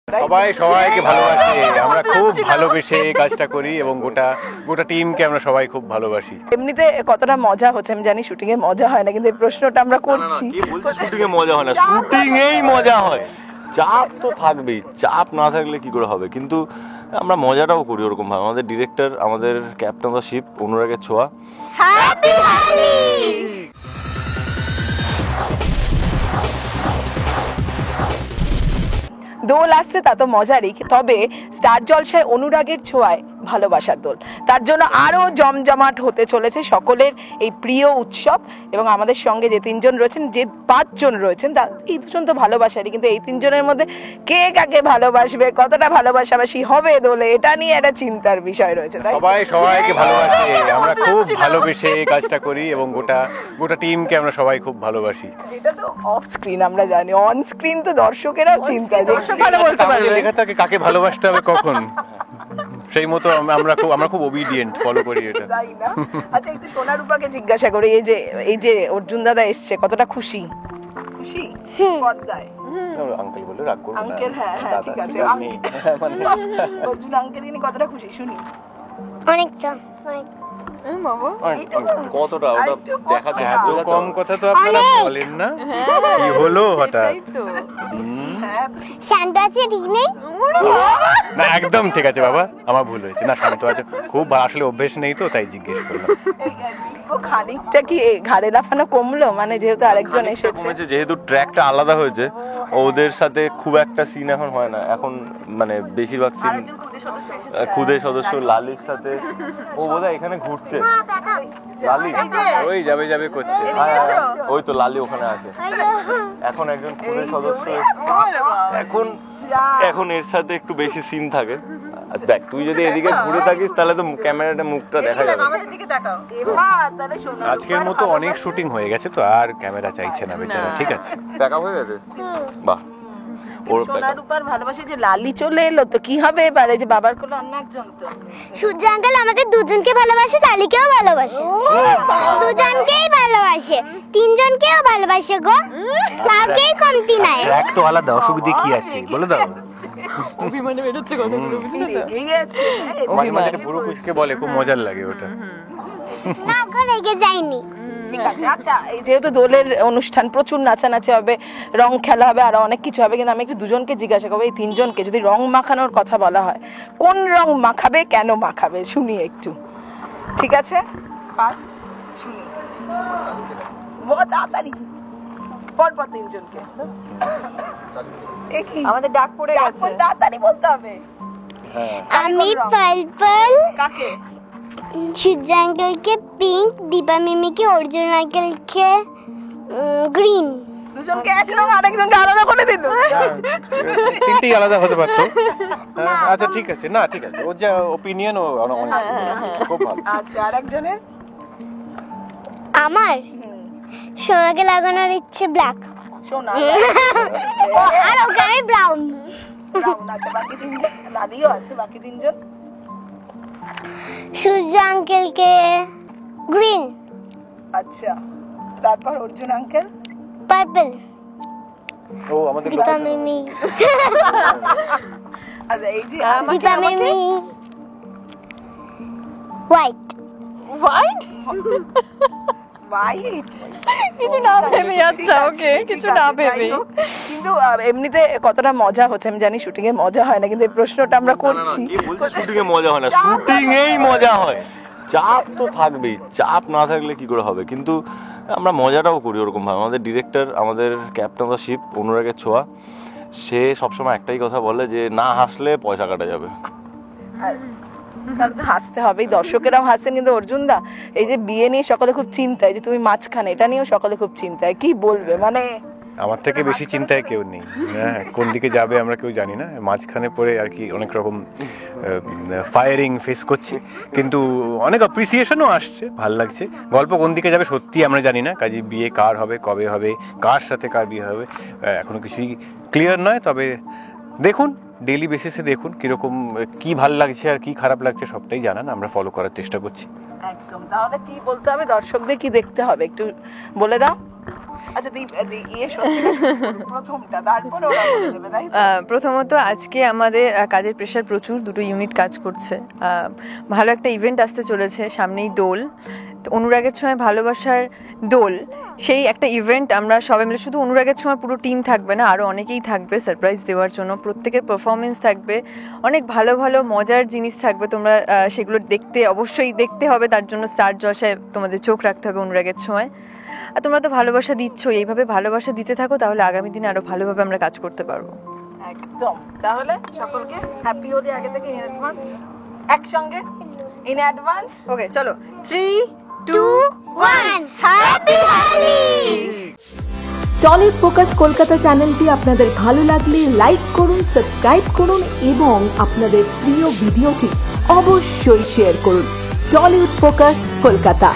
সবাই সবাইকে ভালোবাসে, আমরা খুব ভালোবেসে এই কাজটা করি এবং গোটা টিমকে আমরা সবাই খুব ভালোবাসি। এমনিতে কতটা মজা হচ্ছে আমি জানি, শুটিং এ মজা হয় না, কিন্তু এই প্রশ্নটা আমরা করছি। কি বলছো শুটিং এ মজা হয় না? শুটিং এই মজা হয়, চাপ তো থাকবেই, চাপ না থাকলে কি করে হবে। কিন্তু আমরা মজাটাও করি ওরকম ভাবে। আমাদের ডিরেক্টর, আমাদের ক্যাপ্টেন অফ দ্য শিপ অনুরাগের ছোঁয়া। হ্যাপি হোলি। দোল আসছে তা তো মজারই, তবে স্টার জলসায় অনুরাগের ছোঁয়ায় ভালোবাসার দোল, তার জন্য আরো জমজমাট হতে চলেছে সকলের এই প্রিয় উৎসব। এবং আমাদের সঙ্গে যে তিনজন রয়েছেন, যে পাঁচজন রয়েছেন, এই দুজন তো ভালোবাসারই, কিন্তু এই তিনজনের মধ্যে কে কাকে ভালোবাসবে, কতটা ভালোবাসাবাসি হবে দোলে, এটা নিয়ে একটা চিন্তার বিষয় রয়েছে। সবাই সবাইকে ভালোবাসে, আমরা খুব ভালোবেসে এই কাজটা করি এবং গোটা টিমকে আমরা সবাই খুব ভালোবাসি। এটা তো অফ স্ক্রিন আমরা জানি, অন স্ক্রিন তো দর্শকেরাও চিন্তা, দর্শক ভালো বলতে পারবে লেখা থাকে কাকে ভালোবাসতে হবে কখন, সেই মতো আমরা খুব ওবিডিয়েন্ট, ফলো করি এটা। তাই না? আচ্ছা, একটু সোনারূপাকে জিজ্ঞাসা করি, এই যে অর্জুন দাদা এসছে, কতটা খুশি? পর্দায় আঙ্কেল বলে রাগ করবেন না। আঙ্কেল, হ্যাঁ ঠিক আছে, অর্জুন আঙ্কেল ইনি কতটা খুশি শুনি। অনেকটা কতটা ওটা দেখা যায়। এত কম কথা তো আপনারা বলেন না, কি হলো হঠাৎ? শান্ত আছে, ঠিক নেই? না একদম ঠিক আছে বাবা, আমার ভুল হয়েছে। না শান্ত আছে খুব, আসলে অভ্যেস নেই তো তাই জিজ্ঞেস করলাম। খানিকটা কি ঘাড়ে লাফানো কমলো, মানে যেহেতু আরেকজন এসেছে, যেহেতু ট্র্যাকটা আলাদা হয়েছে, ওদের সাথে খুব একটা সিন এখন হয় না। এখন মানে বেশিরভাগ সিন খুদে সদস্য লালির সাথে। ও বোধহয় এখানে ঘুরছে, লালি ওই যাবে করছে। ওই তো লালি ওখানে আছে। এখন একজন খুদে সদস্য, এখন এর সাথে একটু বেশি সিন থাকে। দেখ, তুই যদি এদিকে ঘুরে থাকিস তাহলে তো ক্যামেরাটা মুখটা দেখা যাবে। আজকের মতো অনেক শুটিং হয়ে গেছে তো আর ক্যামেরা চাইছে না বেচারা। ঠিক আছে, প্যাকআপ হয়ে গেছে। বাহ, ওর সোনারূপার ভালোবাসে যে লালি চলে এলো, তো কি হবে এবারে? যে বাবার কোলে অন্য একজন, তো সূর্য আঙ্কেল আমাদের দুজনকে ভালোবাসে, লালিকেও ভালোবাসে, দুজনকেই ভালোবাসে, তিনজনকেও ভালোবাসে গো, কাউকেই কমতি নাই। ট্র্যাক তো আলাদা, অসুবিধা কি আছে বলে দাও। অভিমানে বেরোচ্ছে কথাগুলো, বুঝলে তো? অভিমানে পুরো কুচকে বলে, খুব মজার লাগে ওটা। না গো, রেগে যাইনি। ঠিক আছে। আচ্ছা, এই যেহেতু দোলের অনুষ্ঠান, প্রচুর নাচানাচি হবে, রং খেলা হবে, আরো অনেক কিছু হবে, কিন্তু আমি একটু দুজনকে জিজ্ঞাসা করবো, এই তিনজনকে যদি রং মাখানোর কথা বলা হয়, কোন রং মাখাবে, কেন মাখাবে, শুনি একটু। ঠিক আছে, ফার্স্ট শুনি, বহুত তাড়াতাড়ি পরপর তিনজনকে। আমাদের ডাক পড়ে গেছে, তাড়াতাড়ি বলতে হবে। আমি পার্পল, কাকে? সূর্য আঙ্কেলকে পিঙ্ক, দীপা মিমিকে, অর্জুন আঙ্কেলকে গ্রিন। দুজনকে এক রং, আরেকজনকে আলাদা করে দিল। তিনটেই আলাদা হতে পারতো। আচ্ছা ঠিক আছে, না ঠিক আছে, ওর যা ওপিনিয়ন ও খুব ভালো। আচ্ছা, আরেকজনের? আমার সোনাকে লাগানোর ইচ্ছে ব্ল্যাক, সোনা আর ওকে আমি ব্রাউন। আচ্ছা, বাকি তিনজন? লালিও আছে, বাকি তিনজন? সূর্য আঙ্কেলকে গ্রিন। আচ্ছা, তারপর অর্জুন আঙ্কেল? পার্পল। ও আমাদের দীপা মিমি, আচ্ছা, এই যে দীপা মিমি হোয়াইট। হোয়াইট হোয়াইট, কিছু না ভেবে যাচ্ছে, ওকে কিছু না ভেবে। কিন্তু এমনিতে কতটা মজা হচ্ছে আমি জানি, শুটিং এ মজা হয় না, কিন্তু এই প্রশ্নটা আমরা করছি। কি বলছো শুটিং এ মজা হয় না? শুটিং এই মজা হয়, চাপ তো থাকবেই, চাপ না থাকলে কি করে হবে। কিন্তু আমরা মজাটাও করি ওরকম ভাবে। আমাদের ডিরেক্টর, আমাদের ক্যাপ্টেন অফ দ্য শিপ অনুরাগের ছোঁয়া, সে সবসময় একটাই কথা বলে যে না হাসলে পয়সা কাটা যাবে। তাহলে তো হাসতে হবেই, দর্শকেরাও হাসেন, কিন্তু অর্জুন দা, এই যে বিয়ে নিয়ে সকলে খুব চিন্তায়, যে তুমি মাঝখানে, এটা নিয়েও সকলে খুব চিন্তায়, কি বলবে? মানে আমার থেকে বেশি চিন্তায় কেউ নেই। হ্যাঁ, কোন দিকে যাবে আমরা কেউ জানি না, মাঝখানে পড়ে আর কি অনেক রকম ফায়ারিং ফেস করছি, কিন্তু অনেক অ্যাপ্রিসিয়েশনও আসছে, ভাল লাগছে। গল্প কোন দিকে যাবে সত্যি আমরা জানি না, কাজে বিয়ে কার হবে, কবে হবে, কার সাথে কার বিয়ে হবে, এখনো কিছুই ক্লিয়ার নয়। তবে দেখুন, ডেইলি বেসিসে দেখুন কিরকম, কি ভাল লাগছে আর কি খারাপ লাগছে সবটাই জানান, আমরা ফলো করার চেষ্টা করছি। একদম। তাহলে কি বলতে হবে দর্শকদের, কি দেখতে হবে একটু বলে দাও। আচ্ছা প্রথমটা তারপরে ওরা বলে দেবে, তাই তো? প্রথমত আজকে আমাদের কাজের প্রেশার প্রচুর, দুটো ইউনিট কাজ করছে। ভালো একটা ইভেন্ট আসতে চলেছে, সামনেই দোল। তো অনুরাগের ছোঁয়ায় ভালোবাসার দোল, সেই একটা ইভেন্ট আমরা সবাই মিলে, শুধু অনুরাগের ছোঁয়া পুরো টিম থাকবে না, আরও অনেকেই থাকবে সারপ্রাইজ দেওয়ার জন্য। প্রত্যেকের পারফরমেন্স থাকবে, অনেক ভালো ভালো মজার জিনিস থাকবে। তোমরা সেগুলো অবশ্যই দেখতে হবে, তার জন্য স্টার জলসায় তোমাদের চোখ রাখতে হবে অনুরাগের ছোঁয়ায়। আর তোমরা তো ভালোবাসা দিচ্ছ, এইভাবে ভালোবাসা দিতে থাকো, তাহলে আগামী দিনে আরো ভালোভাবে আমরা কাজ করতে পারবো। একদম। তাহলে সকলকে হ্যাপি হোলি আগে থেকে ইন অ্যাডভান্স, একসঙ্গে ইন অ্যাডভান্স। ওকে, চলো 3, 2, 1 হ্যাপি হোলি। টলিউড ফোকাস কলকাতা চ্যানেলটি আপনাদের ভালো লাগলে লাইক করুন, সাবস্ক্রাইব করুন এবং আপনাদের প্রিয় ভিডিওটি অবশ্যই শেয়ার করুন। Tollywood focus Kolkata.